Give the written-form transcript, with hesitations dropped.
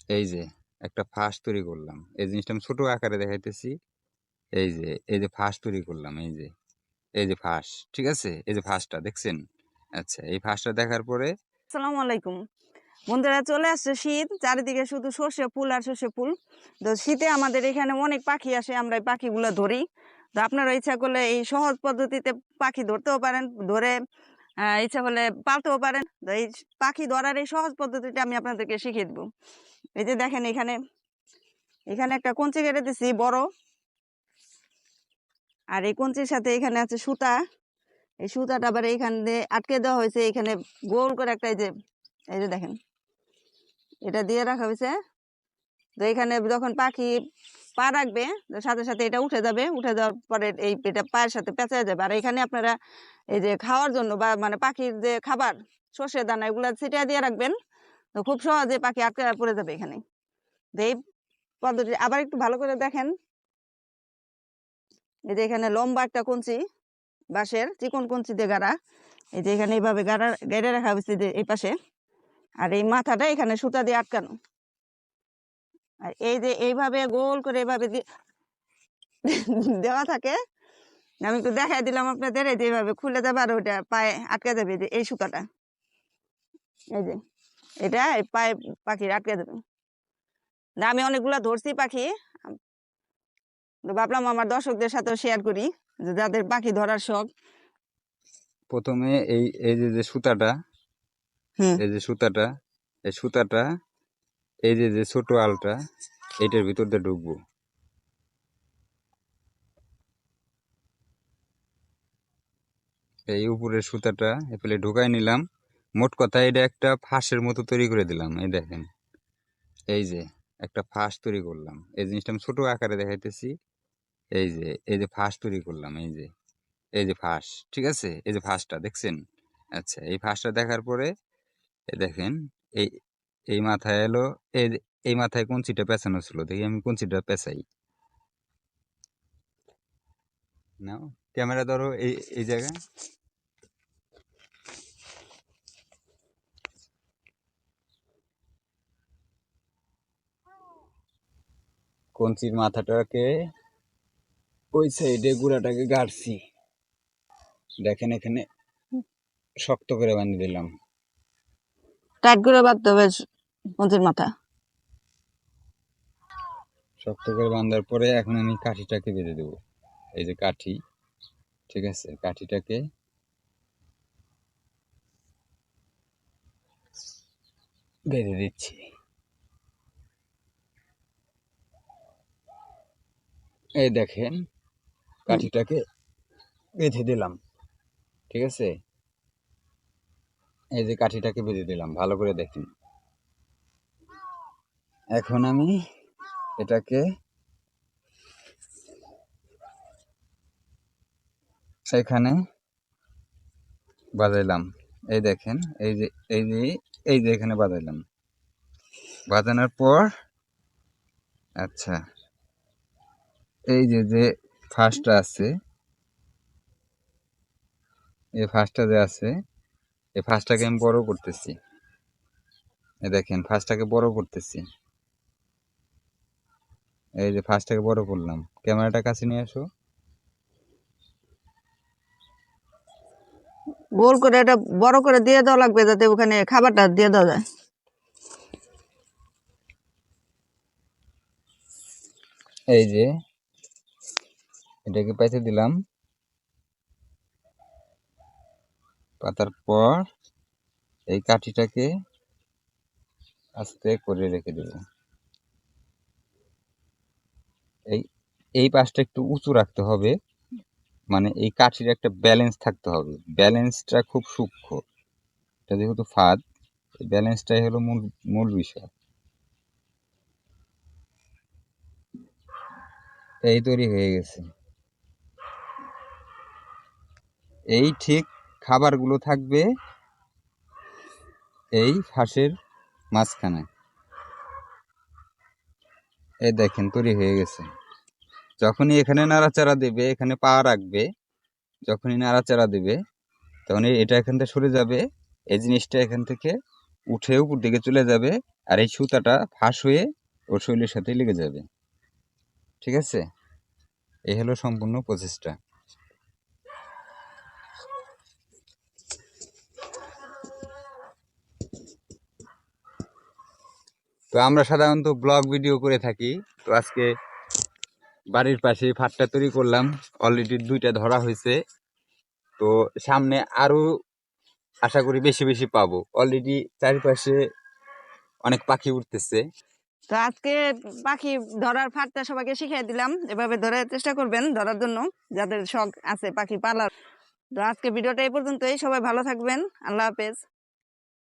এই যে একটা ফাঁস তৈরি করলাম। এই জিনিসটা আমি ছোট আকারে দেখাইতেছি। এই যে ফাঁস তৈরি করলাম। এই যে ফাঁস, ঠিক আছে? এই যে ফাঁসটা দেখছেন? আচ্ছা, এই ফাঁসটা দেখার পরে আসসালামু আলাইকুম বন্ধুরা, চলে আসছে শীত, চারিদিকে শুধু সর্ষে ফুল আর সর্ষে ফুল। তো শীতে আমাদের এখানে অনেক পাখি আসে, আমরা এই পাখিগুলো ধরি। তো আপনারা ইচ্ছা করলে এই সহজ পদ্ধতিতে পাখি ধরতেও পারেন, ধরে ইচ্ছা করলে পালতেও পারেন। তো এই পাখি ধরার এই সহজ পদ্ধতিটা আমি আপনাদেরকে শিখিয়ে দেবো। এই যে দেখেন, এখানে এখানে একটা কঞ্চি কেটে দিছি বড়, আর এই কঞ্চির সাথে এখানে আছে সুতা। এই সুতাটা আবার এইখানে আটকে দেওয়া হয়েছে, এখানে গোল করে একটা এই যে দেখেন, এটা দিয়ে রাখা হয়েছে। তো এখানে যখন পাখি পা রাখবে, সাথে সাথে এটা উঠে যাবে, উঠে যাওয়ার পরে এটা পায়ের সাথে পেঁচা যাবে। আর এখানে আপনারা এই যে খাওয়ার জন্য বা মানে পাখির যে খাবার, সর্ষের দানা, এগুলা ছিটিয়ে দিয়ে রাখবেন। তো খুব সহজে পাখি আটকে পড়ে যাবে এখানে। তো এই পদ্ধতি আবার একটু ভালো করে দেখেন। এই যে এখানে লম্বা একটা কঞ্চি, বাঁশের চিকন কঞ্চি দিয়ে গাড়া। এই যে এখানে এইভাবে গেড়ে রাখা হয়েছে যে এই পাশে। আর এই মাথাটা এখানে সুতা দিয়ে আটকানো। আর এই যে এইভাবে গোল করে এইভাবে দেওয়া থাকে। আমি একটু দেখাই দিলাম আপনাদের, এই যে এইভাবে খুলে যাবে আর ওইটা পায়ে আটকে যাবে। যে এই সুতাটা, এই যে এটা এই পায়ে পাখির আটকে যাবে। আমি অনেকগুলা ধরছি পাখি, তো ভাবলাম আমার দর্শকদের সাথে শেয়ার করি, যাদের পাখি ধরার শখ। প্রথমে এই যে সুতাটা, হুম এই যে সুতাটা, এই সুতাটা, এই যে ছোট আলটা, এইটার ভিতর দিয়ে ঢুকবো। এই উপরের সুতাটা এফেলে ঢুকাই নিলাম। মোট কথা এটা একটা ফাঁসের মতো তৈরি করে দিলাম। এই দেখেন, এই যে একটা ফাঁস তৈরি করলাম। এই জিনিসটা আমি ছোট আকারে দেখাইতেছি। এই যে ফাঁস তৈরি করলাম। এই যে ফাঁস, ঠিক আছে? এই যে ফাঁসটা দেখছেন? আচ্ছা, এই ফাঁসটা দেখার পরে দেখেন, এই এই মাথায় এলো, এই মাথায় কঞ্চিটা পেঁচানো ছিল। দেখি আমি কঞ্চিটা পেঁচাই। নাও, ক্যামেরা ধরো, এই এই জায়গায় কঞ্চির মাথাটাকে ওই সাইডে গুড়াটাকে গাড়ছি। দেখেন, এখানে শক্ত করে বানিয়ে দিলাম। টাইট করে বাঁধতে হবে কঞ্চির মাথা। শক্ত করে বাঁধার পরে এখন আমি কাঠিটাকে বেঁধে দেবো। এই যে কাঠি, ঠিক আছে? কাঠিটাকে বেঁধে দিচ্ছি। এই দেখেন, কাঠিটাকে বেঁধে দিলাম, ঠিক আছে? এই যে কাঠিটাকে বেঁধে দিলাম, ভালো করে দেখেন। এখন আমি এটাকে সেখানে বাজাইলাম। এই দেখেন, এই যে এখানে বাজাইলাম। বাজানোর পর আচ্ছা, এই যে ফাঁসটা আছে, এই ফাঁসটা যে আছে, এই ফাঁসটাকে আমি বড় করতেছি। এই দেখেন, ফাঁসটাকে বড় করতেছি। এই যে ফাঁসটাকে বড় করলাম। ক্যামেরাটা কাছে নিয়ে আসো। গোল করে এটা বড় করে দিয়ে দেওয়া লাগবে, যাতে ওখানে খাবারটা দিয়ে দেওয়া যায়। এই যে এটাকে পেঁচে দিলাম। পাতার পর এই কাঠিটাকে আস্তে করে রেখে দেব। এই এই পাশটা একটু উঁচু রাখতে হবে, মানে এই কাঠির একটা ব্যালেন্স থাকতে হবে। ব্যালেন্সটা খুব সূক্ষ্ম। এটা যেহেতু ফাঁদ, এই ব্যালেন্সটাই হলো মূল মূল বিষয়। এই তৈরি হয়ে গেছে। এই ঠিক খাবারগুলো থাকবে এই ফাঁসের মাঝখানে। এই দেখেন, তৈরি হয়ে গেছে। যখনই এখানে নাড়াচাড়া দেবে, এখানে পা রাখবে, যখনই নাড়াচাড়া দেবে, তখন এটা এখান থেকে সরে যাবে। এই জিনিসটা এখান থেকে উঠে উপর দিকে চলে যাবে, আর এই সুতাটা ফাঁস হয়ে ওর শরীরের সাথে লেগে যাবে। ঠিক আছে, এই হলো সম্পূর্ণ প্রসেসটা। তো আমরা সাধারণত ব্লগ ভিডিও করে থাকি। তো আজকে বাড়ির পাশে ফাঁদটা তৈরি করলাম, অলরেডি 2টা ধরা হয়েছে। তো সামনে আরো আশা করি বেশি বেশি পাবো। অলরেডি চারিপাশে অনেক পাখি উঠতেছে। তো আজকে পাখি ধরার ফাঁদটা সবাইকে শিখিয়ে দিলাম, এভাবে ধরার চেষ্টা করবেন ধরার জন্য যাদের শখ আছে পাখি পালার। তো আজকে ভিডিওটা এই পর্যন্তই, সবাই ভালো থাকবেন, আল্লাহ হাফেজ।